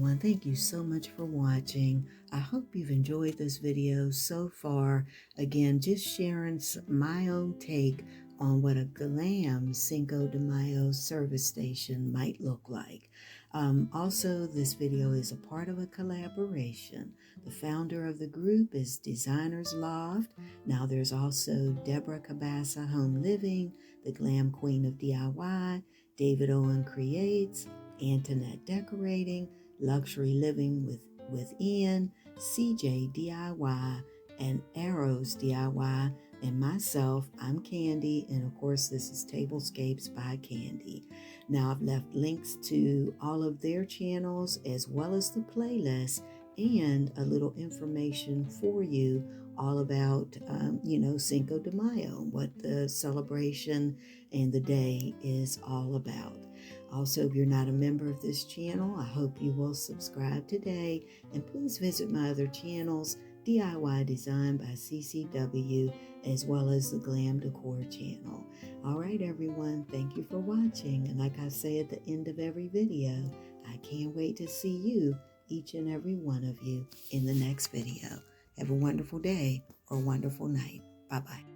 everyone. Thank you so much for watching. I hope you've enjoyed this video so far. Again, just sharing my own take on what a glam Cinco de Mayo service station might look like. Also, this video is a part of a collaboration. The founder of the group is Designers Loft. Now there's also Deborah Cabasa Home Living, the Glam Queen of DIY, David Owen Creates, Antonette Decorating, Luxury Living with Ian, CeeJ DIY, and Arrows DIY, and myself, I'm Candy, and of course this is Tablescapes by Candy. Now I've left links to all of their channels as well as the playlist and a little information for you all about, Cinco de Mayo, what the celebration and the day is all about. Also, if you're not a member of this channel, I hope you will subscribe today, and please visit my other channels, DIY Design by CCW, as well as the Glam Décor channel. All right, everyone, thank you for watching, and like I say at the end of every video, I can't wait to see you, each and every one of you, in the next video. Have a wonderful day or wonderful night. Bye-bye.